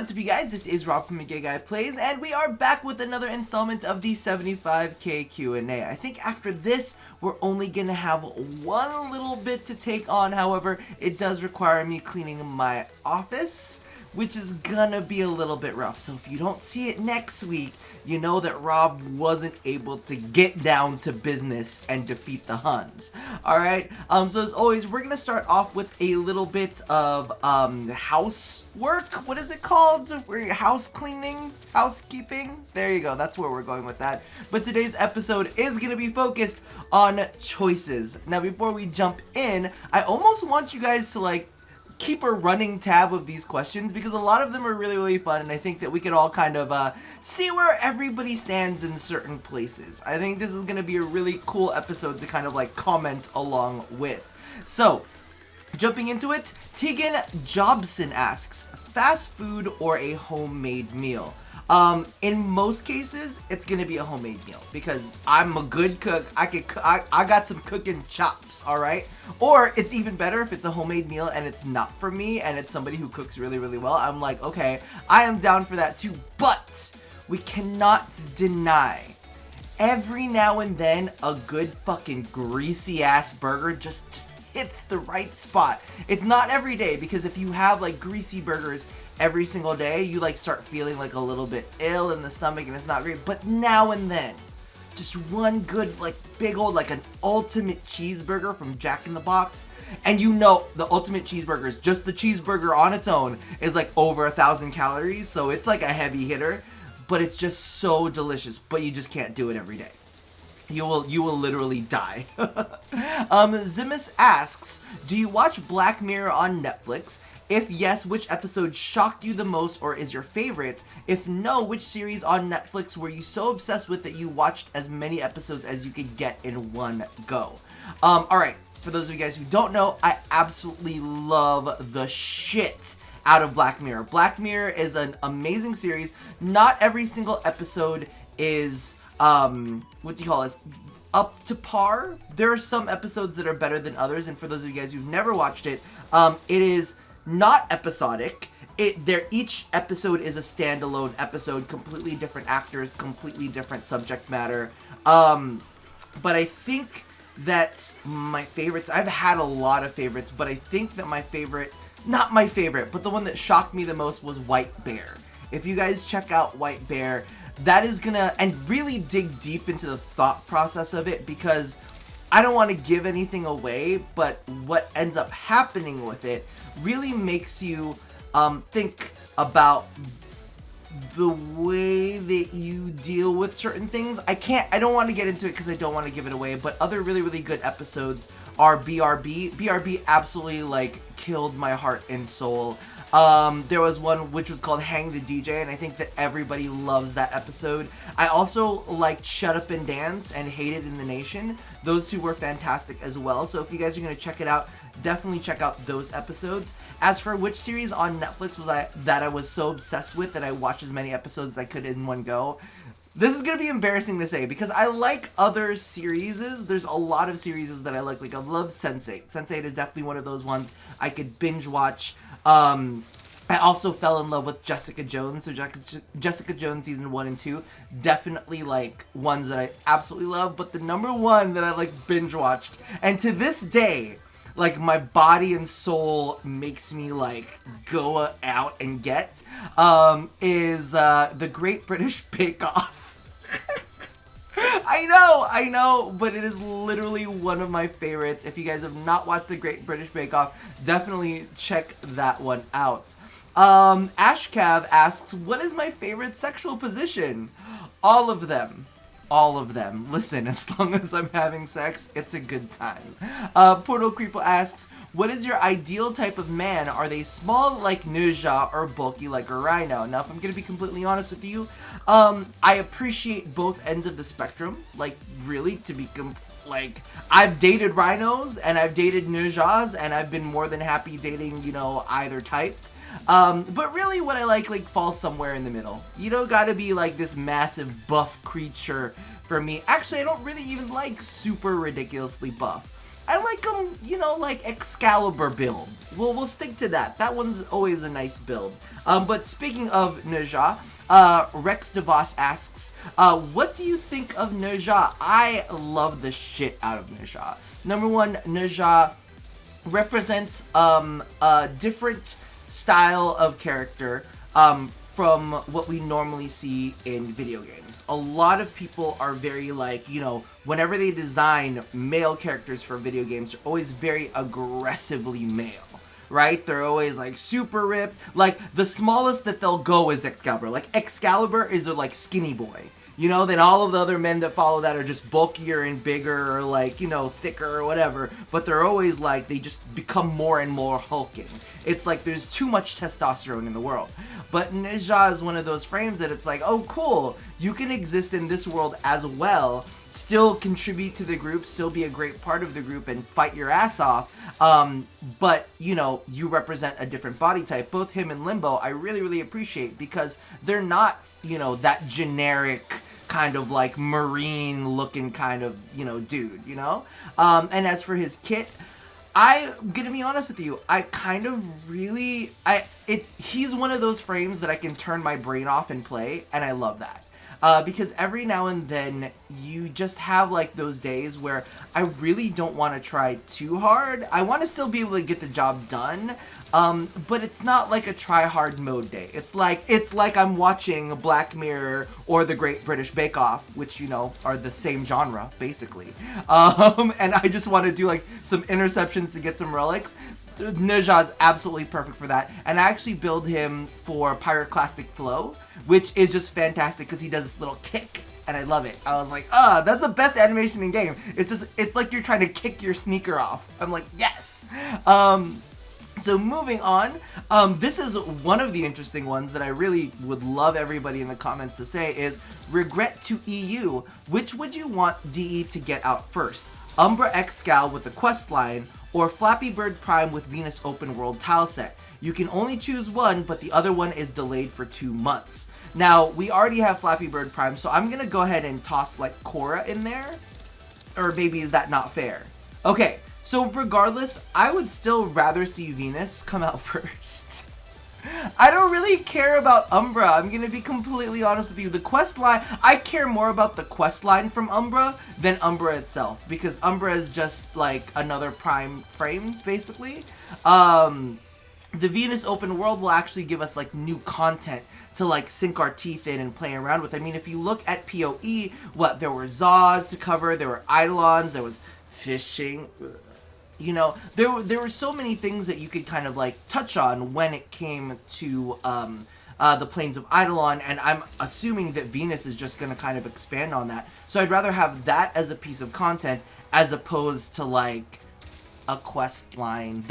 What's up, you guys? This is Rob from Gay Guy Plays, and we are back with another installment of the 75K Q&A. I think after this, we're only gonna have one little bit to take on. However, it does require me cleaning my office, which is gonna be a little bit rough. So if you don't see it next week, you know that Rob wasn't able to get down to business and defeat the Huns. Alright, so as always, we're gonna start off with a little bit of housework. What is it called? House cleaning? Housekeeping? There you go, that's where we're going with that. But today's episode is gonna be focused on choices. Now before we jump in, I almost want you guys to keep a running tab of these questions, because a lot of them are really fun, and I think that we could all kind of see where everybody stands in certain places. I think this is going to be a really cool episode to kind of comment along with. So, jumping into it, Tegan Jobson asks, fast food or a homemade meal? In most cases, it's gonna be a homemade meal because I'm a good cook. I got some cooking chops, all right? Or it's even better if it's a homemade meal and it's not for me and it's somebody who cooks really well. I'm like, okay, I am down for that too. But we cannot deny every now and then a good fucking greasy ass burger just hits the right spot. It's not every day, because if you have greasy burgers every single day, you start feeling a little bit ill in the stomach and it's not great. But now and then, just one good big old an ultimate cheeseburger from Jack in the Box, and you know the ultimate cheeseburger is just the cheeseburger on its own is over 1,000 calories, so it's a heavy hitter, but it's just so delicious. But you just can't do it every day. You will literally die. Zimus asks, do you watch Black Mirror on Netflix? If yes, which episode shocked you the most or is your favorite? If no, which series on Netflix were you so obsessed with that you watched as many episodes as you could get in one go? Alright, for those of you guys who don't know, I absolutely love the shit out of Black Mirror. Black Mirror is an amazing series. Not every single episode is up to par. There are some episodes that are better than others, and for those of you guys who've never watched it, it is not episodic. Each episode is a standalone episode, completely different actors, completely different subject matter. But I think that my favorites, I've had a lot of favorites, but I think that my favorite, not my favorite, but the one that shocked me the most was White Bear. If you guys check out White Bear, that is gonna, and really dig deep into the thought process of it, because I don't want to give anything away, but what ends up happening with it really makes you think about the way that you deal with certain things. I don't want to get into it because I don't want to give it away, but other really good episodes are BRB. BRB absolutely killed my heart and soul. There was one which was called Hang the DJ, and I think that everybody loves that episode. I also liked Shut Up and Dance and Hated in the Nation. Those two were fantastic as well. So if you guys are going to check it out, definitely check out those episodes. As for which series on Netflix I was so obsessed with that I watched as many episodes as I could in one go, this is going to be embarrassing to say because I like other series. There's a lot of series that I like. I love Sense8. Sense8 is definitely one of those ones I could binge watch. I also fell in love with Jessica Jones. So Jessica Jones season 1 and 2, definitely ones that I absolutely love. But the number one that I binge watched, and to this day, my body and soul makes me go out and get, is the Great British Bake Off. I know, but it is literally one of my favorites. If you guys have not watched the Great British Bake Off, definitely check that one out. Ashcav asks, what is my favorite sexual position? All of them. All of them. Listen, as long as I'm having sex, it's a good time. Portal Creeper asks, what is your ideal type of man? Are they small like Nuja or bulky like a rhino? Now, if I'm going to be completely honest with you, I appreciate both ends of the spectrum. Really, to be I've dated rhinos and I've dated Nujas, and I've been more than happy dating, either type. But really what I like falls somewhere in the middle. You don't gotta be this massive buff creature for me. Actually, I don't really even like super ridiculously buff. I like him, you know, like Excalibur build. We'll stick to that. That one's always a nice build. But speaking of Nerja, Rex DeVos asks, what do you think of Nerja? I love the shit out of Nerja. Number one, Nerja represents a different style of character from what we normally see in video games. A lot of people are very like, you know, whenever they design male characters for video games, they're always very aggressively male. Right? They're always like super ripped. Like the smallest that they'll go is Excalibur. Like Excalibur is their like skinny boy. You know, then all of the other men that follow that are just bulkier and bigger or like, you know, thicker or whatever. But they're always like, they just become more and more hulking. It's like there's too much testosterone in the world. But Nerja is one of those frames that it's like, oh cool, you can exist in this world as well, still contribute to the group, still be a great part of the group and fight your ass off. But, you know, you represent a different body type. Both him and Limbo, I really, really appreciate because they're not, you know, that generic kind of like marine looking kind of, you know, dude, you know? And as for his kit, I'm gonna be honest with you, I kind of really, he's one of those frames that I can turn my brain off and play, and I love that. Because every now and then you just have like those days where I really don't want to try too hard. I want to still be able to get the job done, but it's not like a try hard mode day. It's like I'm watching Black Mirror or The Great British Bake Off, which, you know, are the same genre basically. And I just want to do like some interceptions to get some relics. Nerja is absolutely perfect for that, and I actually build him for Pyroclastic Flow, which is just fantastic because he does this little kick, and I love it. I was like, that's the best animation in game. It's like you're trying to kick your sneaker off. I'm like, yes. So moving on, this is one of the interesting ones that I really would love everybody in the comments to say is, regret to EU, which would you want DE to get out first? Umbra X Scal with the quest line, or Flappy Bird Prime with Venus Open World tile set. You can only choose one, but the other one is delayed for 2 months. Now, we already have Flappy Bird Prime, so I'm gonna go ahead and toss like Korra in there. Or maybe is that not fair? Okay, so regardless, I would still rather see Venus come out first. I don't really care about Umbra. I'm gonna be completely honest with you. The quest line, I care more about the quest line from Umbra than Umbra itself, because Umbra is just like another Prime frame, basically. The Venus Open World will actually give us like new content to like sink our teeth in and play around with. I mean, if you look at PoE, there were Zaws to cover, there were Eidolons, there was fishing. You know, there were so many things that you could kind of like touch on when it came to the Plains of Eidolon, and I'm assuming that Venus is just going to kind of expand on that. So I'd rather have that as a piece of content as opposed to like a quest line.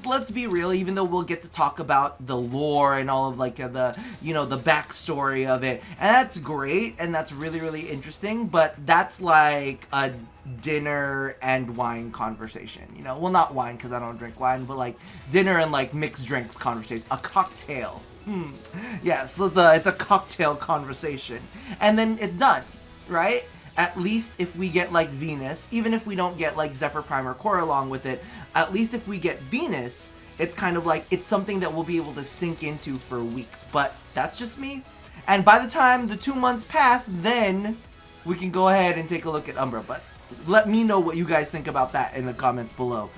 Let's be real, even though we'll get to talk about the lore and all of like the, you know, the backstory of it, and that's great and that's really, really interesting, but that's like a dinner and wine conversation, you know? Well, not wine because I don't drink wine, but like dinner and like mixed drinks conversation, a cocktail. Yes, it's a cocktail conversation, and then it's done, right? At least if we get like Venus, even if we don't get like Zephyr Prime or Korra along with it, at least if we get Venus, it's kind of like, it's something that we'll be able to sink into for weeks. But that's just me. And by the time the 2 months pass, then we can go ahead and take a look at Umbra. But let me know what you guys think about that in the comments below.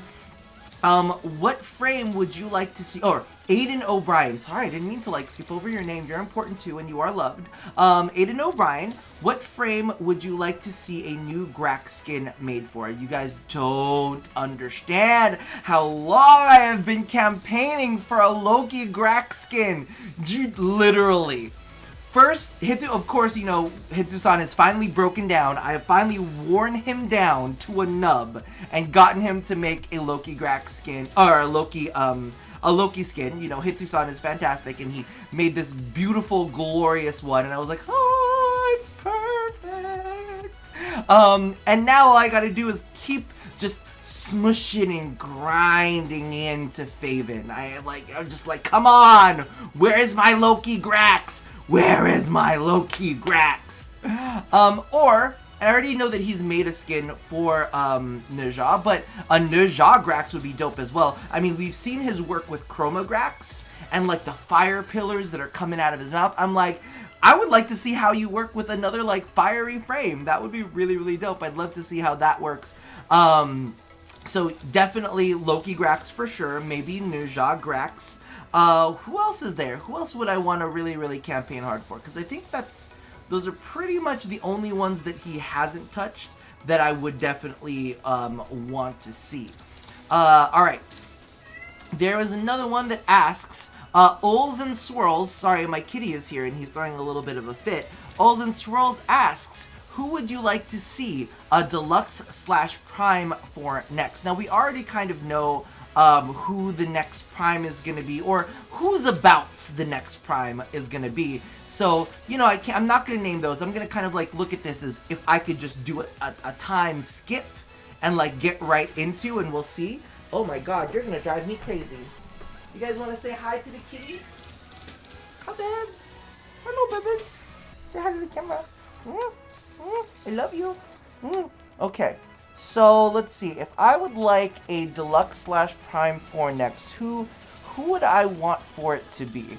What frame would you like to see? Or Aiden O'Brien. Sorry, I didn't mean to like skip over your name. You're important too, and you are loved. Aiden O'Brien, what frame would you like to see a new Grax skin made for? You guys don't understand how long I have been campaigning for a Loki Grax skin. Dude, literally. First, Hitsu, of course, you know, Hitsu-san is finally broken down. I have finally worn him down to a nub and gotten him to make a Loki Grax skin, or a Loki skin. You know, Hitsu-san is fantastic, and he made this beautiful, glorious one, and I was like, oh, it's perfect. And now all I gotta do is keep just smushing and grinding into Faven. I'm just like, come on, where is my Loki Grax? Where is my Loki Grax? And I already know that he's made a skin for Neja, but a Neja Grax would be dope as well. I mean, we've seen his work with Chroma Grax and like the fire pillars that are coming out of his mouth. I'm like, I would like to see how you work with another like fiery frame. That would be really, really dope. I'd love to see how that works. So definitely Loki Grax for sure. Maybe Neja Grax. Who else is there? Who else would I want to really, really campaign hard for? Because I think those are pretty much the only ones that he hasn't touched that I would definitely want to see. Alright. There is another one that asks, Ulls and Swirls, sorry, my kitty is here and he's throwing a little bit of a fit. Ulls and Swirls asks, who would you like to see a Deluxe/Prime for next? Now, we already kind of know who the next Prime is going to be, or who's about the next Prime is going to be. So, you know, I'm not going to name those. I'm going to kind of like look at this as if I could just do a time skip and like get right into, and we'll see. Oh my god, you're going to drive me crazy. You guys want to say hi to the kitty? Hi, babes. Hello, babies. Say hi to the camera. I love you. Okay, so let's see. If I would like a Deluxe/Prime 4 next, who would I want for it to be?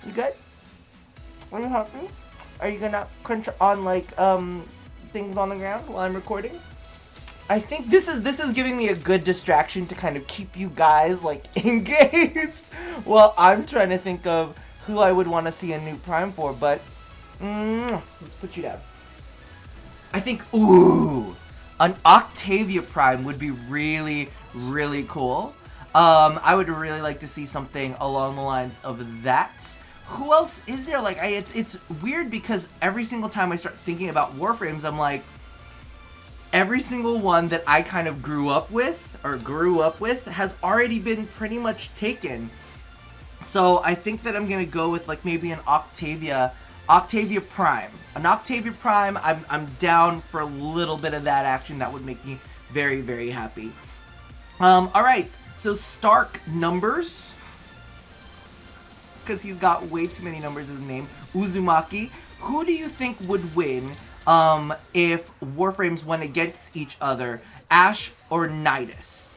You good? Are you happy? Are you gonna crunch on like things on the ground while I'm recording? I think this is giving me a good distraction to kind of keep you guys like engaged while I'm trying to think of who I would want to see a new Prime for, but let's put you down. I think, ooh, an Octavia Prime would be really, really cool. I would really like to see something along the lines of that. Who else is there? Like, it's weird because every single time I start thinking about Warframes, I'm like, every single one that I kind of grew up with has already been pretty much taken. So I think that I'm gonna go with like maybe an Octavia Prime. An Octavia Prime, I'm down for a little bit of that action. That would make me very, very happy. Alright, so Stark numbers, because he's got way too many numbers in his name. Uzumaki, who do you think would win if Warframes went against each other, Ash or Nidus?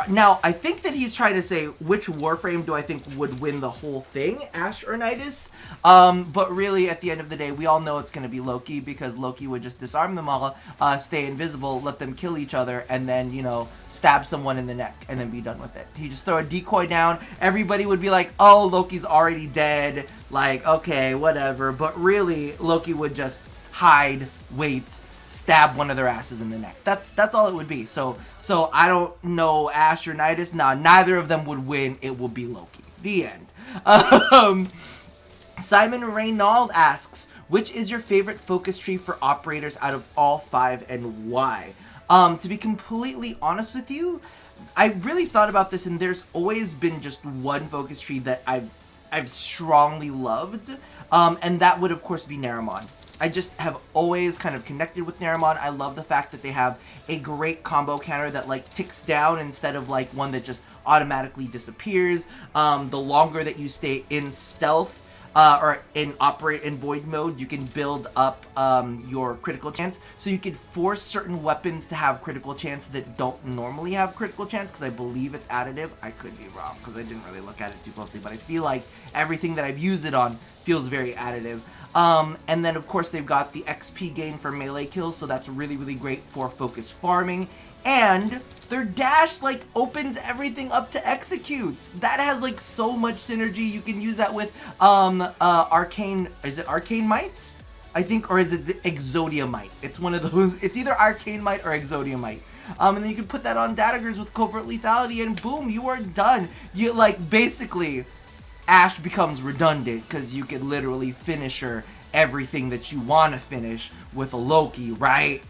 Now, I think that he's trying to say which Warframe do I think would win the whole thing, Ash or Nidus? But really, at the end of the day, we all know it's going to be Loki, because Loki would just disarm them all, stay invisible, let them kill each other, and then, you know, stab someone in the neck, and then be done with it. He just throw a decoy down, everybody would be like, oh, Loki's already dead, like, okay, whatever. But really, Loki would just hide, wait, stab one of their asses in the neck. That's all it would be. So I don't know Ash or Nidus. Nah, neither of them would win. It will be Loki. The end. Simon Reynauld asks, which is your favorite focus tree for operators out of all 5 and why? To be completely honest with you, I really thought about this, and there's always been just one focus tree that I've strongly loved, and that would of course be Naramon. I just have always kind of connected with Naramon. I love the fact that they have a great combo counter that like ticks down instead of like one that just automatically disappears. The longer that you stay in stealth or operate in void mode, you can build up your critical chance. So you could force certain weapons to have critical chance that don't normally have critical chance, because I believe it's additive. I could be wrong because I didn't really look at it too closely, but I feel like everything that I've used it on feels very additive. And then of course they've got the XP gain for melee kills, so that's really, really great for focus farming. And their dash like opens everything up to executes. That has like so much synergy. You can use that with arcane, is it arcane mites? I think, or is it Exodia Might? It's one of those. It's either Arcane Might or Exodia Might. And then you can put that on daggers with Covert Lethality, and boom, you are done. You like basically, Ash becomes redundant because you can literally finisher everything that you want to finish with a Loki, right?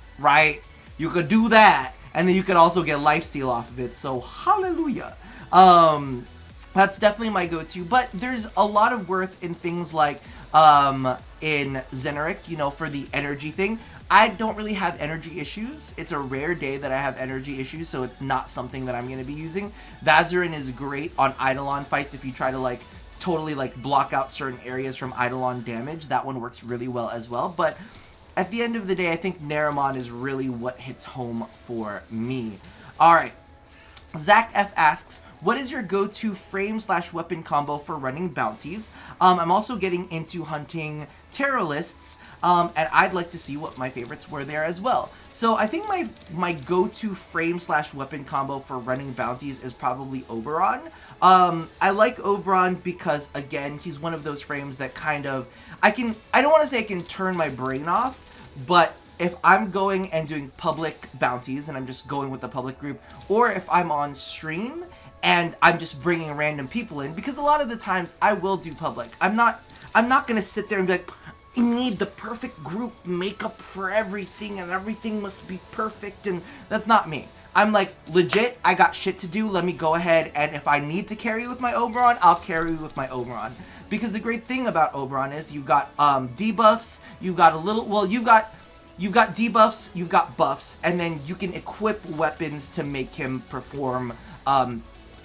You could do that, and then you could also get lifesteal off of it. So hallelujah. That's definitely my go-to, but there's a lot of worth in things like in Zeneric, you know, for the energy thing. I don't really have energy issues. It's a rare day that I have energy issues, so it's not something that I'm going to be using. Vazarin is great on Eidolon fights if you try to like totally like block out certain areas from Eidolon damage. That one works really well as well. But at the end of the day, I think Naramon is really what hits home for me. All right. Zach F asks, what is your go-to frame/weapon combo for running bounties? I'm also getting into hunting terrorists, and I'd like to see what my favorites were there as well. So I think my go-to frame/weapon combo for running bounties is probably Oberon. I like Oberon because, again, he's one of those frames that kind of, I don't want to say I can turn my brain off, but if I'm going and doing public bounties and I'm just going with the public group, or if I'm on stream and I'm just bringing random people in, because a lot of the times I will do public. I'm not going to sit there and be like, I need the perfect group makeup for everything and everything must be perfect, and that's not me. I'm like, legit, I got shit to do, let me go ahead, and if I need to carry with my Oberon, I'll carry with my Oberon. Because the great thing about Oberon is you've got debuffs, you've got you've got debuffs, you've got buffs, and then you can equip weapons to make him perform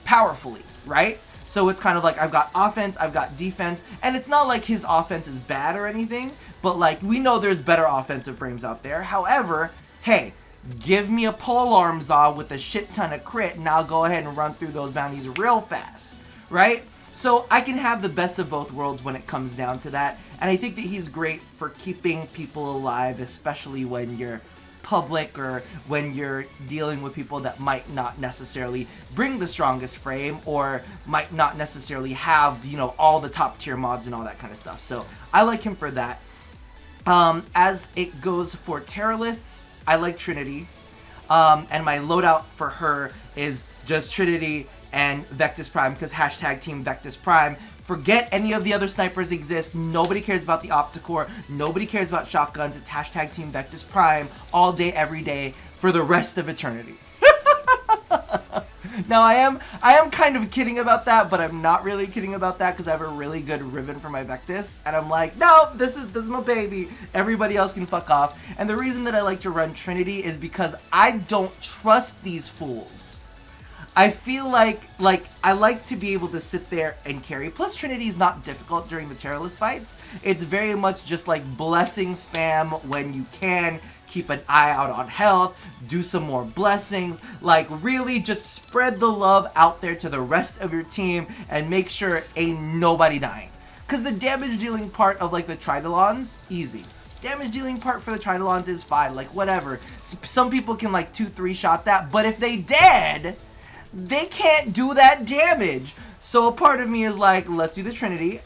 powerfully, right? So it's kind of like I've got offense, I've got defense, and it's not like his offense is bad or anything, but like we know there's better offensive frames out there. However, hey, give me a polearm Zaw with a shit ton of crit and I'll go ahead and run through those bounties real fast, right? So I can have the best of both worlds when it comes down to that, and I think that he's great for keeping people alive, especially when you're public or when you're dealing with people that might not necessarily bring the strongest frame or might not necessarily have, you know, all the top tier mods and all that kind of stuff. So I like him for that. As it goes for terrorists, I like Trinity, and my loadout for her is just Trinity and Vectis Prime, because hashtag Team Vectis Prime. Forget any of the other snipers exist. Nobody cares about the Opticore. Nobody cares about shotguns. It's hashtag Team Vectis Prime all day, every day, for the rest of eternity. Now, I am kind of kidding about that, but I'm not really kidding about that because I have a really good ribbon for my Vectis, and I'm like, no, this is my baby. Everybody else can fuck off. And the reason that I like to run Trinity is because I don't trust these fools. I feel like I like to be able to sit there and carry. Plus, Trinity is not difficult during the terrorist fights. It's very much just like blessing spam when you can. Keep an eye out on health, do some more blessings, like really just spread the love out there to the rest of your team and make sure ain't nobody dying. Because the damage dealing part of like the Tridolons, easy. Damage dealing part for the Tridolons is fine, like whatever. Some people can like 2-3 shot that, but if they dead, they can't do that damage. So a part of me is like, let's do the Trinity.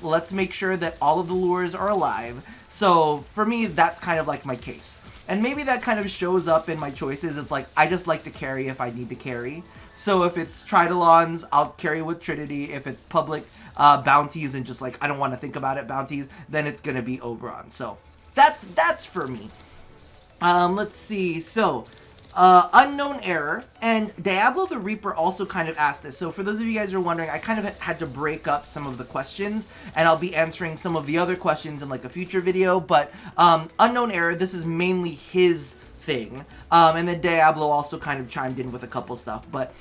Let's make sure that all of the lures are alive. So for me, that's kind of like my case. And maybe that kind of shows up in my choices. It's like, I just like to carry if I need to carry. So if it's Tridolons, I'll carry with Trinity. If it's public bounties and just like, I don't want to think about it bounties, then it's going to be Oberon. So that's for me. Let's see. So Unknown Error and Diablo the Reaper also kind of asked this. So for those of you guys who are wondering, I kind of had to break up some of the questions, and I'll be answering some of the other questions in like a future video. But Unknown Error, this is mainly his thing, and then Diablo also kind of chimed in with a couple stuff. But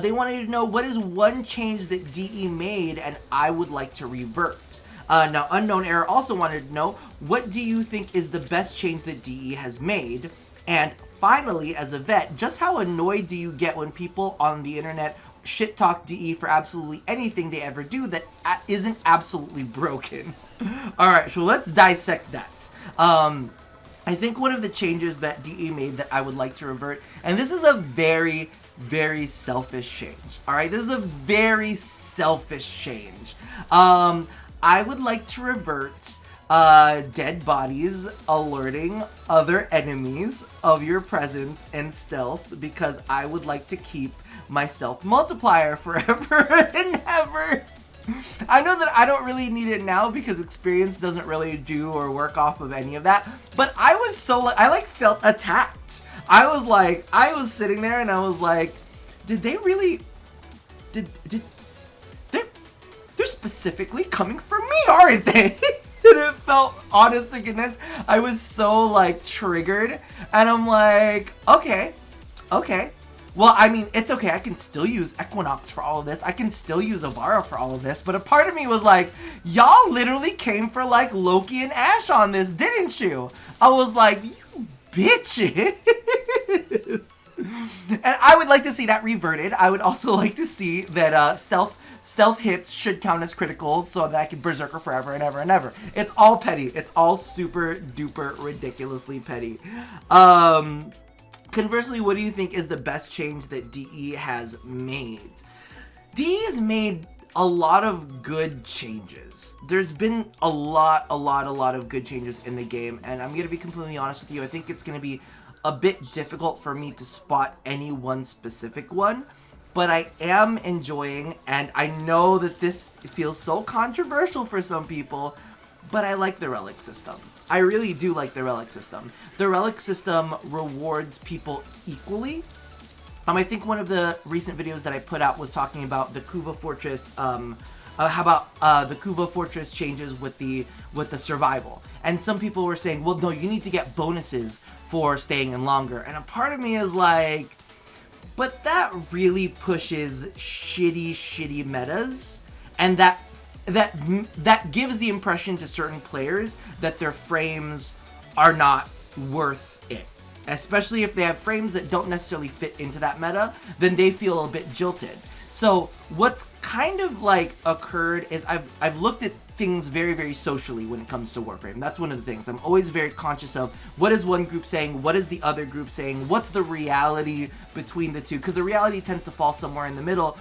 they wanted to know, what is one change that DE made and I would like to revert? Now Unknown Error also wanted to know, what do you think is the best change that DE has made? And finally, as a vet, just how annoyed do you get when people on the internet shit talk DE for absolutely anything they ever do that isn't absolutely broken? Alright, so let's dissect that. I think one of the changes that DE made that I would like to revert, and this is a very, very selfish change. Alright, this is a very selfish change. I would like to revert dead bodies alerting other enemies of your presence and stealth, because I would like to keep my stealth multiplier forever and ever. I know that I don't really need it now because experience doesn't really do or work off of any of that, but I was so I like felt attacked. I was sitting there and I was like, did they really they're specifically coming for me, aren't they? And it felt, honest to goodness, I was so like triggered, and I'm like, okay, Well, I mean, it's okay. I can still use Equinox for all of this. I can still use Avara for all of this. But a part of me was like, y'all literally came for like Loki and Ash on this, didn't you? I was like, you bitches. And I would like to see that reverted. I would also like to see that stealth hits should count as critical so that I can Berserker forever and ever and ever. It's all petty. It's all super duper ridiculously petty. Conversely, what do you think is the best change that DE has made? DE has made a lot of good changes. There's been a lot of good changes in the game, and I'm going to be completely honest with you. I think it's going to be a bit difficult for me to spot any one specific one, but I am enjoying, and I know that this feels so controversial for some people, but I like the relic system. I really do like the relic system. The relic system rewards people equally. I think one of the recent videos that I put out was talking about the Kuva Fortress, how about the Kuva Fortress changes with the survival. And some people were saying, well, no, you need to get bonuses for staying in longer. And a part of me is like, but that really pushes shitty metas, and that gives the impression to certain players that their frames are not worth it. Especially if they have frames that don't necessarily fit into that meta, then they feel a bit jilted. So what's kind of like occurred is I've looked at things very socially when it comes to Warframe. That's one of the things. I'm always very conscious of what is one group saying, what is the other group saying, what's the reality between the two, because the reality tends to fall somewhere in the middle.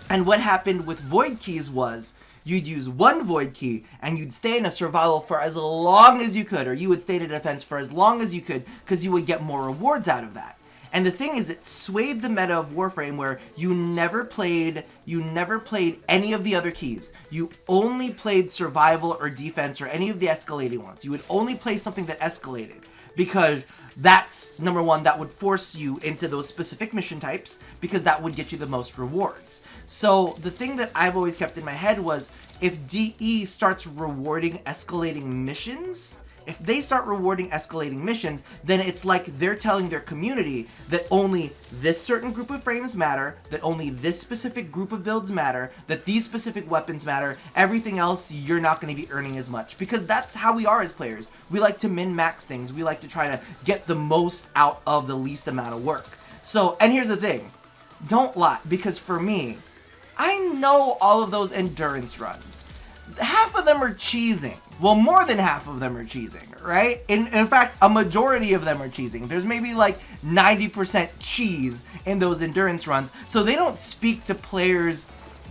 And what happened with Void Keys was, you'd use one Void Key, and you'd stay in a survival for as long as you could, or you would stay in a defense for as long as you could, because you would get more rewards out of that. And the thing is, it swayed the meta of Warframe where you never played any of the other keys. You only played survival or defense or any of the escalating ones. You would only play something that escalated, because that's, number one, that would force you into those specific mission types, because that would get you the most rewards. So the thing that I've always kept in my head was, if DE starts rewarding escalating missions, if they start rewarding escalating missions, then it's like they're telling their community that only this certain group of frames matter, that only this specific group of builds matter, that these specific weapons matter, everything else you're not going to be earning as much. Because that's how we are as players. We like to min-max things. We like to try to get the most out of the least amount of work. So, and here's the thing. Don't lie, because for me, I know all of those endurance runs. Half of them are cheesing. Well, more than half of them are cheesing, right? In fact, a majority of them are cheesing. There's maybe like 90% cheese in those endurance runs. So they don't speak to players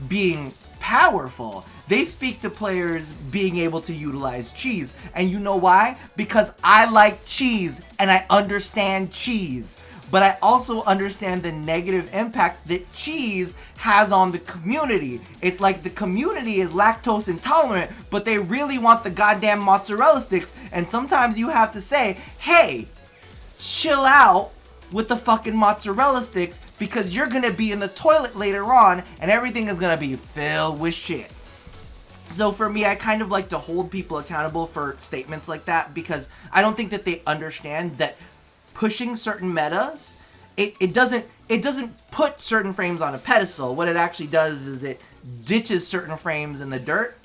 being powerful. They speak to players being able to utilize cheese. And you know why? Because I like cheese and I understand cheese. But I also understand the negative impact that cheese has on the community. It's like the community is lactose intolerant, but they really want the goddamn mozzarella sticks. And sometimes you have to say, hey, chill out with the fucking mozzarella sticks, because you're gonna be in the toilet later on and everything is gonna be filled with shit. So for me, I kind of like to hold people accountable for statements like that, because I don't think that they understand that pushing certain metas, it doesn't put certain frames on a pedestal. What it actually does is it ditches certain frames in the dirt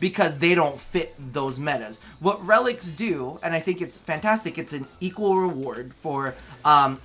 because they don't fit those metas. What relics do, and I think it's fantastic, it's an equal reward for what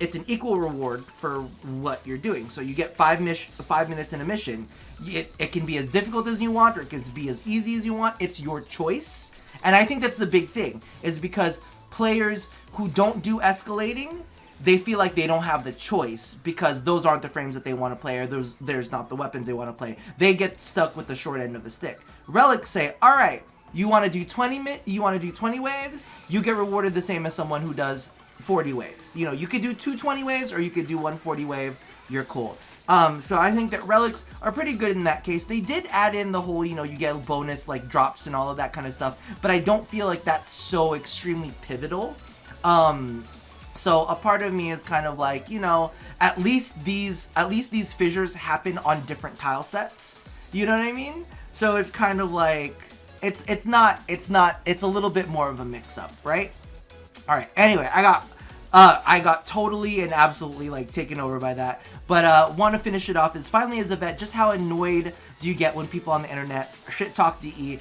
you're doing. So you get 5 minutes in a mission. It can be as difficult as you want, or it can be as easy as you want. It's your choice. And I think that's the big thing, is because players who don't do escalating, they feel like they don't have the choice, because those aren't the frames that they want to play, or there's not the weapons they want to play. They get stuck with the short end of the stick. Relics say, all right, you want to do 20 waves, you get rewarded the same as someone who does 40 waves. You know, you could do 220 waves, or you could do 140 wave. You're cool. So I think that relics are pretty good in that case. They did add in the whole, you get bonus like drops and all of that kind of stuff, but I don't feel like that's so extremely pivotal. So a part of me is kind of like, at least these fissures happen on different tile sets. You know what I mean? So it's kind of like, it's a little bit more of a mix up, right? All right. Anyway, I got I got totally and absolutely like taken over by that. But want to finish it off is finally as a vet, just how annoyed do you get when people on the internet shit talk DE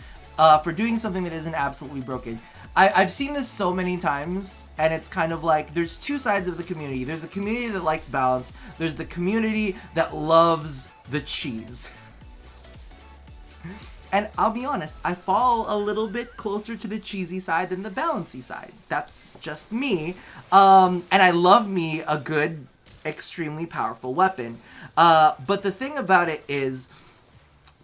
for doing something that isn't absolutely broken? I've seen this so many times, and it's kind of like there's two sides of the community. There's a community that likes balance. There's the community that loves the cheese. And I'll be honest, I fall a little bit closer to the cheesy side than the balancey side. That's just me. And I love me a good, extremely powerful weapon. But the thing about it is,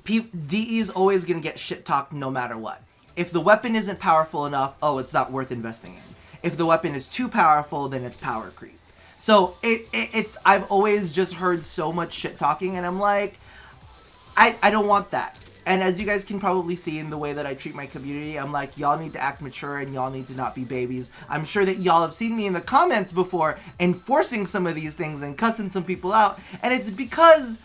DE is always going to get shit talked no matter what. If the weapon isn't powerful enough, oh, it's not worth investing in. If the weapon is too powerful, then it's power creep. So it's I've always just heard so much shit talking, and I'm like, I don't want that. And as you guys can probably see in the way that I treat my community, I'm like, y'all need to act mature and y'all need to not be babies. I'm sure that y'all have seen me in the comments before enforcing some of these things and cussing some people out, and it's because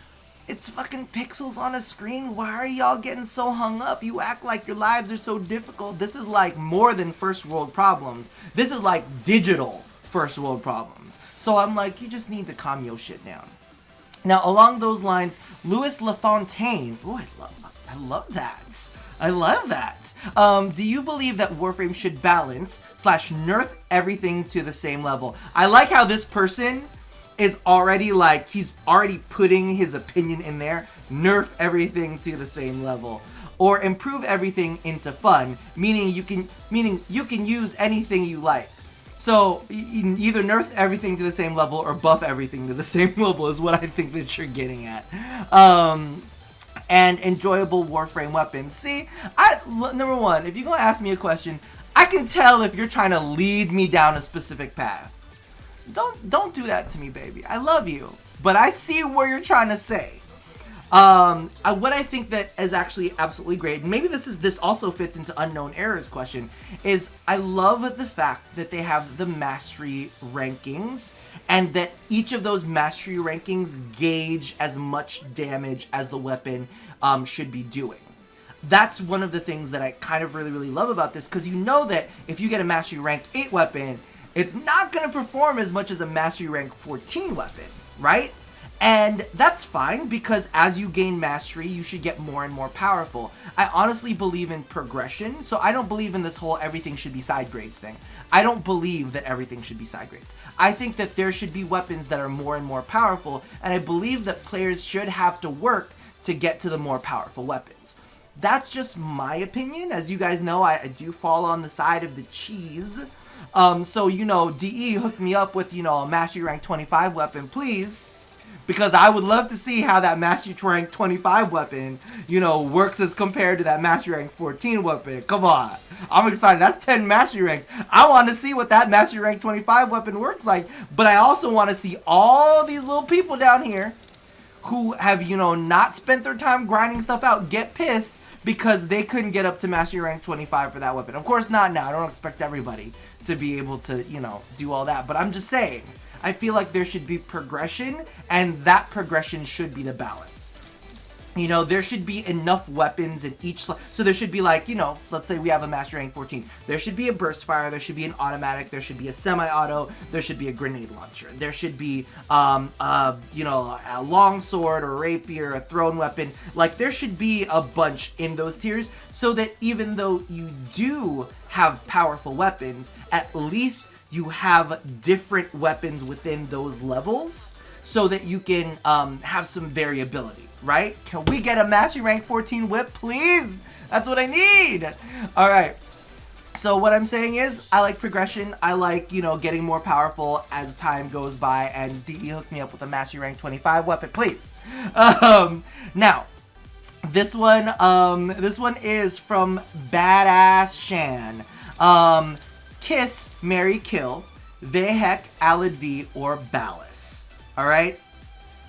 it's fucking pixels on a screen. Why are y'all getting so hung up? You act like your lives are so difficult. This is like more than first world problems. This is like digital first world problems. So I'm like, you just need to calm your shit down. Now, along those lines, Louis LaFontaine. Oh, I love that. I love that. Do you believe that Warframe should balance / nerf everything to the same level? I like how this person is already like, he's already putting his opinion in there. Nerf everything to the same level, or improve everything into fun, meaning you can use anything you like. So either nerf everything to the same level or buff everything to the same level is what I think that you're getting at. And enjoyable Warframe weapons. See, number one, if you're gonna ask me a question, I can tell if you're trying to lead me down a specific path. Don't do that to me, baby. I love you, but I see where you're trying to say. What I think that is actually absolutely great, and maybe this also fits into Unknown Era's question, is I love the fact that they have the mastery rankings, and that each of those mastery rankings gauge as much damage as the weapon should be doing. That's one of the things that I kind of really love about this, because you know that if you get a mastery rank 8 weapon, it's not going to perform as much as a mastery rank 14 weapon, right? And that's fine, because as you gain mastery, you should get more and more powerful. I honestly believe in progression, so I don't believe in this whole everything should be side grades thing. I don't believe that everything should be side grades. I think that there should be weapons that are more and more powerful, and I believe that players should have to work to get to the more powerful weapons. That's just my opinion. As you guys know, I do fall on the side of the cheese. So, you know, DE hooked me up with, you know, a Mastery Rank 25 weapon, please. Because I would love to see how that Mastery Rank 25 weapon, you know, works as compared to that Mastery Rank 14 weapon. Come on. I'm excited. That's 10 Mastery Ranks. I want to see what that Mastery Rank 25 weapon works like. But I also want to see all these little people down here who have, you know, not spent their time grinding stuff out get pissed because they couldn't get up to Mastery Rank 25 for that weapon. Of course, not now. I don't expect everybody to be able to, you know, do all that. But I'm just saying, I feel like there should be progression, and that progression should be the balance. You know, there should be enough weapons in each so there should be, like, you know, let's say we have a Mastery Rank 14. There should be a burst fire, there should be an automatic, there should be a semi-auto, there should be a grenade launcher. There should be, you know, a longsword, a rapier, a thrown weapon. Like, there should be a bunch in those tiers so that even though you do have powerful weapons, at least you have different weapons within those levels so that you can have some variability. Right? Can we get a Mastery Rank 14 whip, please? That's what I need. All right. So what I'm saying is, I like progression. I like, you know, getting more powerful as time goes by. And DE hooked me up with a Mastery Rank 25 weapon, please. Now, this one is from Badass Shan. Kiss, marry, kill, Vehek, Alid V, or Ballas. All right.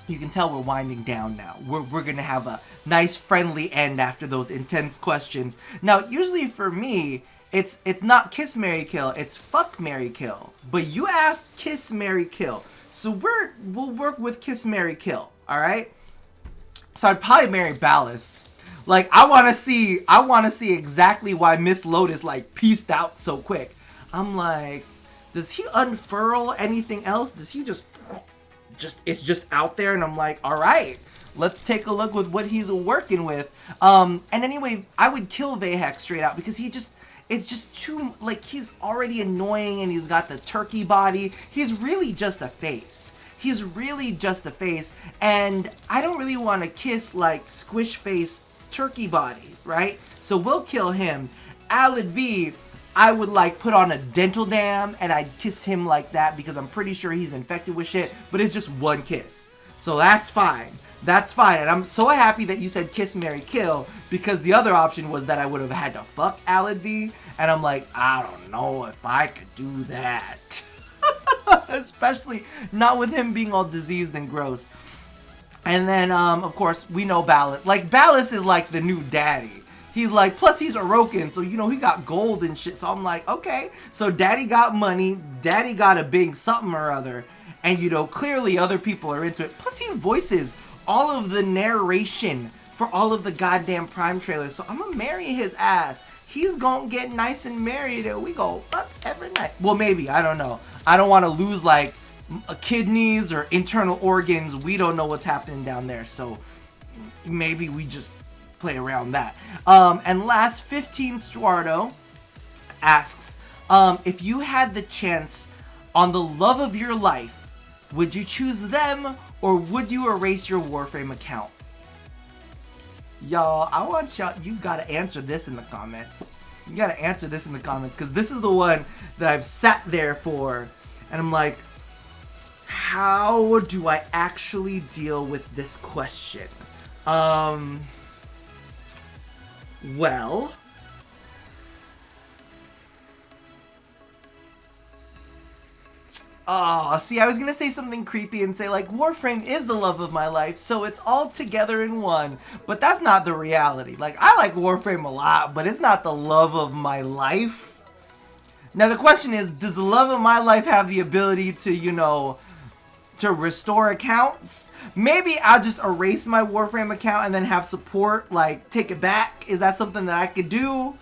You can tell we're winding down now. We're gonna have a nice friendly end after those intense questions. Now, usually for me, it's not kiss, marry, kill. It's fuck, marry, kill. But you asked kiss, marry, kill. So we'll work with kiss, marry, kill. All right. So I'd probably marry Ballas. Like, I want to see exactly why Miss Lotus like pieced out so quick. I'm like, does he unfurl anything else? Does he just it's just out there? And I'm like, all right, let's take a look with what he's working with. And anyway, I would kill Vahek straight out because it's just too, like, he's already annoying and he's got the turkey body. He's really just a face. He's really just a face, and I don't really want to kiss, like, squish face turkey body, right? So we'll kill him. Alid V, I would, like, put on a dental dam and I'd kiss him like that because I'm pretty sure he's infected with shit, but it's just one kiss. So that's fine. That's fine. And I'm so happy that you said kiss, marry, kill, because the other option was that I would have had to fuck Alid V, and I'm like, I don't know if I could do that. Especially not with him being all diseased and gross. And then, of course, we know Ballas. Like, Ballas is like the new daddy. He's like, plus he's Orokin, so, you know, he got gold and shit. So I'm like, okay, so daddy got money, daddy got a big something or other, and, you know, clearly other people are into it. Plus he voices all of the narration for all of the goddamn Prime trailers, so I'm gonna marry his ass. He's gonna get nice and married and we go fuck every night. Well, maybe, I don't know. I don't want to lose, like, kidneys or internal organs. We don't know what's happening down there, so maybe we just play around that. And last, 15 Stuardo asks, if you had the chance on the love of your life, would you choose them or would you erase your Warframe account? Y'all, I want y'all, you gotta answer this in the comments. You gotta answer this in the comments, because this is the one that I've sat there for, and I'm like, how do I actually deal with this question? Well, oh, see, I was gonna say something creepy and say, like, Warframe is the love of my life, so it's all together in one. But that's not the reality. Like, I like Warframe a lot, but it's not the love of my life. Now, the question is, does the love of my life have the ability to, you know, to restore accounts? Maybe I'll just erase my Warframe account and then have support, like, take it back. Is that something that I could do?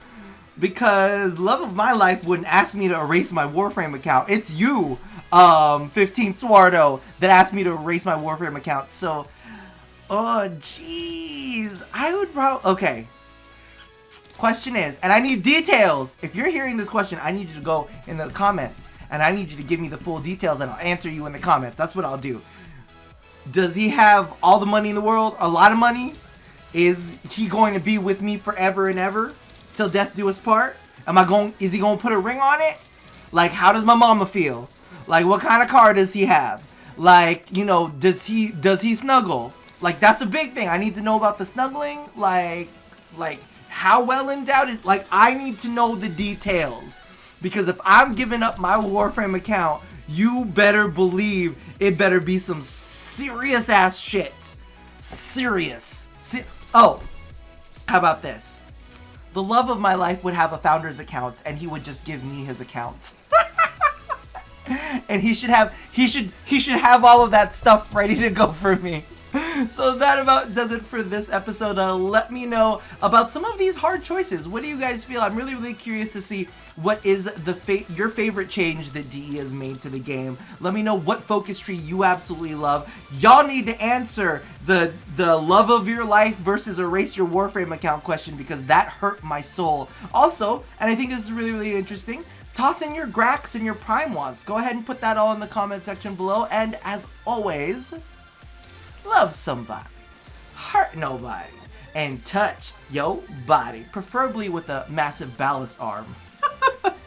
Because love of my life wouldn't ask me to erase my Warframe account. It's you, 15 Suardo, that asked me to erase my Warframe account. So, oh jeez, I would probably, okay. Question is, and I need details. If you're hearing this question, I need you to go in the comments and I need you to give me the full details and I'll answer you in the comments. That's what I'll do. Does he have all the money in the world? A lot of money? Is he going to be with me forever and ever? Till death do us part? Is he going to put a ring on it? Like, how does my mama feel? Like, what kind of car does he have? Like, you know, does he snuggle? Like, that's a big thing. I need to know about the snuggling. Like, how well endowed is, like, I need to know the details. Because if I'm giving up my Warframe account, you better believe it better be some serious ass shit. Serious. Oh, how about this? The love of my life would have a founder's account and he would just give me his account. And he should have all of that stuff ready to go for me. So that about does it for this episode. Let me know about some of these hard choices. What do you guys feel? I'm really curious to see what is your favorite change that DE has made to the game. Let me know what focus tree you absolutely love. Y'all need to answer the love of your life versus erase your Warframe account question, because that hurt my soul. Also, and I think this is really interesting, toss in your Grax and your Prime wants. Go ahead and put that all in the comment section below. And as always, love somebody, hurt nobody, and touch your body, preferably with a massive Ballas arm.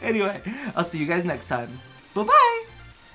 Anyway, I'll see you guys next time. Bye-bye!